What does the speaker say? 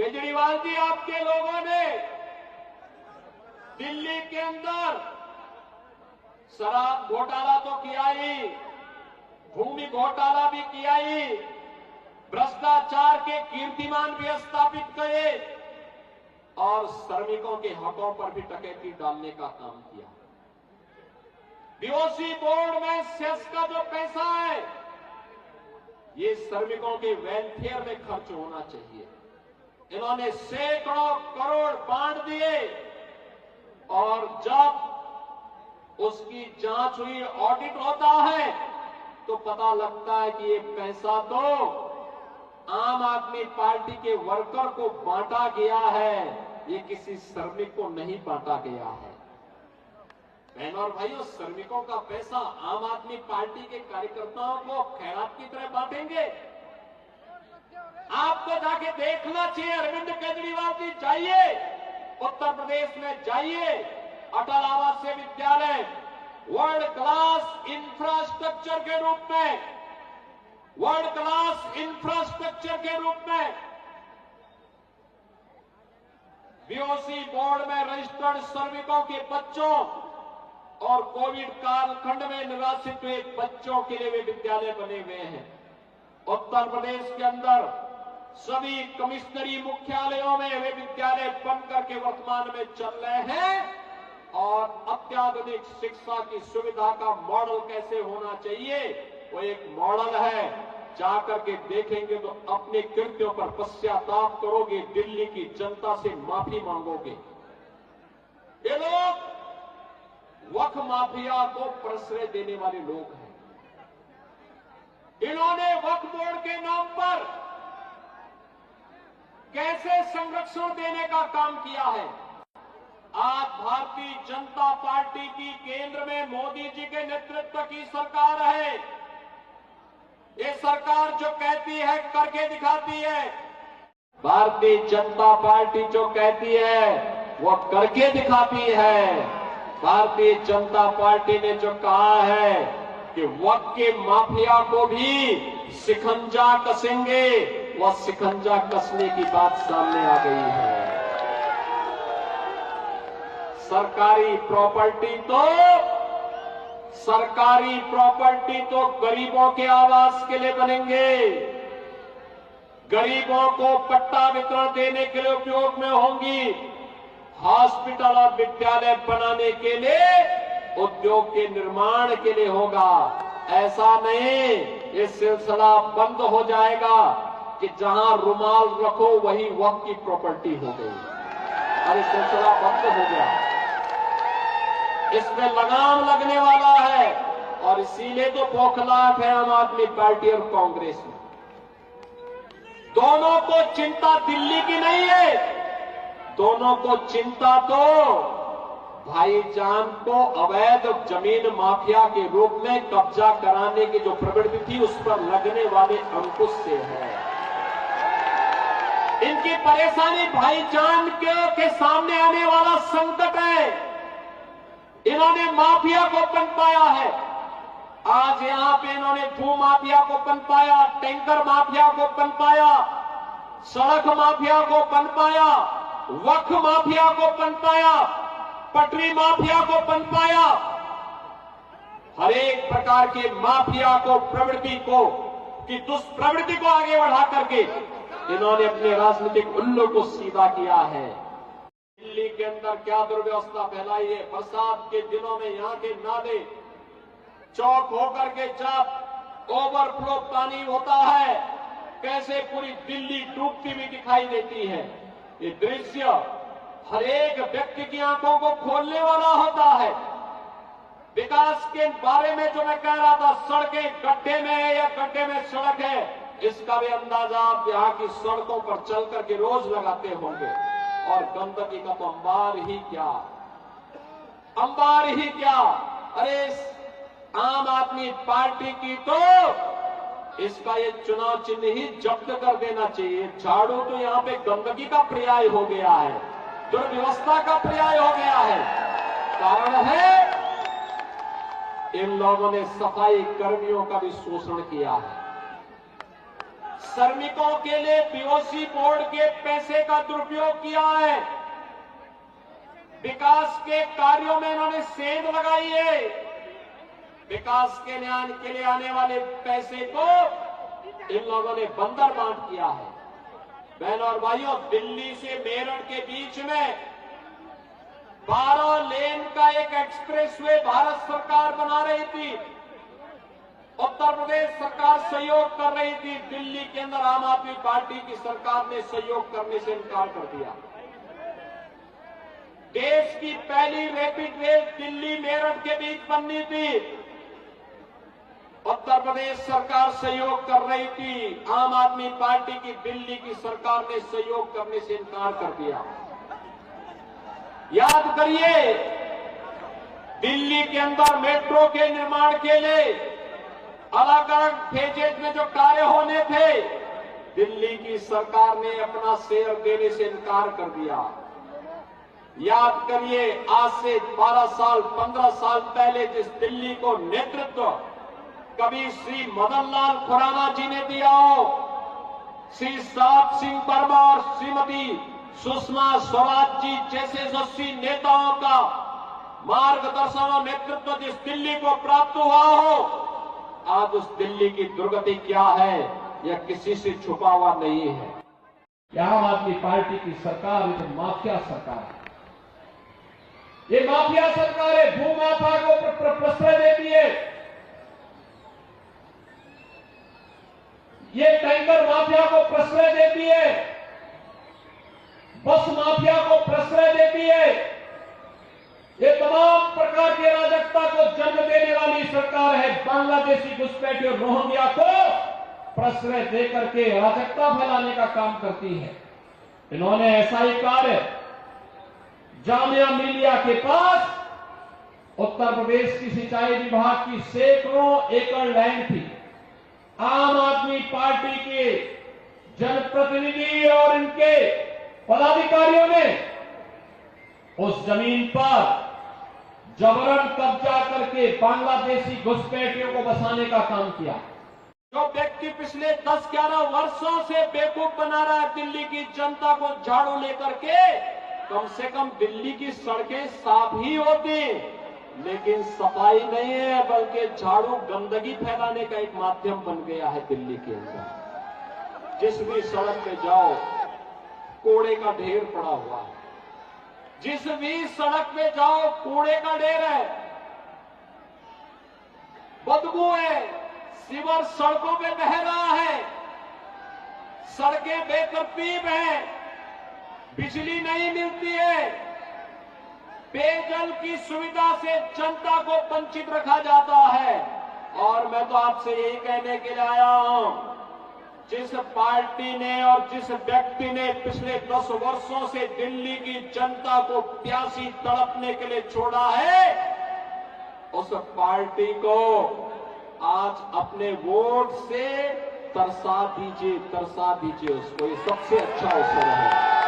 केजरीवाल जी, आपके लोगों ने दिल्ली के अंदर शराब घोटाला तो किया ही, भूमि घोटाला भी किया ही, भ्रष्टाचार के कीर्तिमान भी स्थापित किए और श्रमिकों के हकों पर भी डकैती डालने का काम किया। बीओसी बोर्ड में सेस का जो पैसा है, ये श्रमिकों के वेलफेयर में खर्च होना चाहिए। इन्होंने सैकड़ों करोड़ बांट दिए और जब उसकी जांच हुई, ऑडिट होता है, तो पता लगता है कि ये पैसा तो आम आदमी पार्टी के वर्कर को बांटा गया है, ये किसी श्रमिक को नहीं बांटा गया है। बहनों और भाइयों, श्रमिकों का पैसा आम आदमी पार्टी के कार्यकर्ताओं को खैरात की तरह बांटेंगे? आपको जाके देखना चाहिए। अरविंद केजरीवाल जी, जाइए उत्तर प्रदेश में, जाइए अटल आवासीय विद्यालय वर्ल्ड क्लास इंफ्रास्ट्रक्चर के रूप में, वर्ल्ड क्लास इंफ्रास्ट्रक्चर के रूप में बीओसी बोर्ड में रजिस्टर्ड श्रमिकों के बच्चों और कोविड कालखंड में निराश्रित हुए बच्चों के लिए वे विद्यालय बने हुए हैं। उत्तर प्रदेश के अंदर सभी कमिश्नरी मुख्यालयों में वे विद्यालय बन करके वर्तमान में चल रहे हैं और अत्याधुनिक शिक्षा की सुविधा का मॉडल कैसे होना चाहिए, वो एक मॉडल है। जाकर के देखेंगे तो अपने कृत्यों पर पश्चाताप करोगे, दिल्ली की जनता से माफी मांगोगे। ये लोग वक्फ माफिया को प्रश्रय देने वाले लोग हैं। इन्होंने वक्फ बोर्ड के नाम पर कैसे संरक्षण देने का काम किया है। आज भारतीय जनता पार्टी की केंद्र में मोदी जी के नेतृत्व की सरकार है। ये सरकार जो कहती है करके दिखाती है। भारतीय जनता पार्टी जो कहती है वो करके दिखाती है। भारतीय जनता पार्टी ने जो कहा है कि वक्फ के माफिया को भी शिकंजा कसेंगे, वह शिकंजा कसने की बात सामने आ गई है। सरकारी प्रॉपर्टी तो गरीबों के आवास के लिए बनेंगे, गरीबों को पट्टा वितरण देने के लिए उपयोग में होंगी, हॉस्पिटल और विद्यालय बनाने के लिए, उद्योग के निर्माण के लिए होगा। ऐसा नहीं ये सिलसिला बंद हो जाएगा कि जहां रुमाल रखो वही वक्फ की प्रॉपर्टी हो गई। अरे सिलसिला बंद हो गया, इसमें लगाम लगने वाला है और इसीलिए तो बौखलाहट है आम आदमी पार्टी और कांग्रेस में। दोनों को चिंता दिल्ली की नहीं है, दोनों को चिंता तो भाईजान को अवैध जमीन माफिया के रूप में कब्जा कराने की जो प्रवृत्ति थी उस पर लगने वाले अंकुश से है। इनकी परेशानी भाईजान के सामने आने वाला संकट है। इन्होंने माफिया को पनपाया है। आज यहां पे इन्होंने भू माफिया को पनपाया, टैंकर माफिया को पनपाया, सड़क माफिया को पनपाया, वक्फ माफिया को पनपाया, पटरी माफिया को पनपाया। हर एक प्रकार के माफिया को, प्रवृत्ति को, की दुष्प्रवृत्ति को आगे बढ़ा करके इन्होंने अपने राजनीतिक उल्लू को सीधा किया है। दिल्ली के अंदर क्या दुर्व्यवस्था फैलाई है। बरसात के दिनों में यहाँ के नाले चौक होकर के जब ओवरफ्लो पानी होता है, कैसे पूरी दिल्ली डूबती हुई दिखाई देती है। ये दृश्य हर एक व्यक्ति की आंखों को खोलने वाला होता है। विकास के बारे में जो मैं कह रहा था, सड़कें गड्ढे में है या गड्ढे में सड़क है, इसका भी अंदाजा आप यहाँ की सड़कों पर चल करके रोज लगाते होंगे। और गंदगी का तो अंबार ही क्या, अंबार ही क्या। अरे आम आदमी पार्टी की तो इसका ये चुनाव चिन्ह ही जब्त कर देना चाहिए। झाड़ू तो यहाँ पे गंदगी का पर्याय हो गया है, दुर्व्यवस्था का पर्याय हो गया है। कारण है इन लोगों ने सफाई कर्मियों का भी शोषण किया है। श्रमिकों के लिए पीओसी बोर्ड के पैसे का दुरुपयोग किया है। विकास के कार्यों में इन्होंने सेंध लगाई है। विकास के लिए आने वाले पैसे को इन लोगों ने बंदर बांट किया है। बहनों और भाइयों, दिल्ली से मेरठ के बीच में 12 लेन का एक एक्सप्रेसवे भारत सरकार बना रही थी। उत्तर प्रदेश सरकार सहयोग कर रही थी। दिल्ली के अंदर आम आदमी पार्टी की सरकार ने सहयोग करने से इनकार कर दिया। देश की पहली रैपिड रेल दिल्ली मेरठ के बीच बननी थी। उत्तर प्रदेश सरकार सहयोग कर रही थी। आम आदमी पार्टी की दिल्ली की सरकार ने सहयोग करने से इनकार कर दिया। याद करिए, दिल्ली के अंदर मेट्रो के निर्माण के लिए अलग अलग फेजेज में जो कार्य होने थे, दिल्ली की सरकार ने अपना शेयर देने से इनकार कर दिया। याद करिए, आज से 12 साल 15 साल पहले जिस दिल्ली को नेतृत्व कभी श्री मदन लाल खुराना जी ने दिया हो, श्री साहब सिंह वर्मा और श्रीमती सुषमा स्वराज जी जैसे यशस्वी नेताओं का मार्गदर्शन और नेतृत्व जिस दिल्ली को प्राप्त हुआ हो, आज उस दिल्ली की दुर्गति क्या है यह किसी से छुपा हुआ नहीं है। आम आदमी पार्टी की सरकार एक माफिया सरकार है। ये माफिया सरकार है, भूमाफिया को प्रश्रय देती है। ये टैंकर माफिया को प्रश्रय देती है, बस माफिया को प्रश्रय देती है। ये तमाम प्रकार की अराजकता को जन्म देने वाली सरकार है। बांग्लादेशी घुसपैठी और रोहिंग्या को प्रश्रय देकर के अराजकता फैलाने का काम करती है। इन्होंने ऐसा ही कार्य जामिया मिलिया के पास उत्तर प्रदेश की सिंचाई विभाग की सैकड़ों एकड़ लैंड थी। आम आदमी पार्टी के जनप्रतिनिधि और इनके पदाधिकारियों ने उस जमीन पर जबरन कब्जा करके बांग्लादेशी घुसपैठियों को बसाने का काम किया। जो व्यक्ति पिछले 10-11 वर्षों से बेवकूफ बना रहा है दिल्ली की जनता को झाड़ू लेकर के, कम से कम दिल्ली की सड़कें साफ ही होती, लेकिन सफाई नहीं है, बल्कि झाड़ू गंदगी फैलाने का एक माध्यम बन गया है दिल्ली के अंदर। जिस भी सड़क पे जाओ कूड़े का ढेर पड़ा हुआ है। जिस भी सड़क पे जाओ कूड़े का ढेर है, बदबू है, सीवर सड़कों पे बह रहा है, सड़कें बेतरतीब हैं, बिजली नहीं मिलती है, पेयजल की सुविधा से जनता को वंचित रखा जाता है। और मैं तो आपसे यही कहने के लिए आया हूं, जिस पार्टी ने और जिस व्यक्ति ने पिछले 10 वर्षों से दिल्ली की जनता को प्यासी तड़पने के लिए छोड़ा है, उस पार्टी को आज अपने वोट से तरसा दीजिए उसको। ये सबसे अच्छा अवसर है।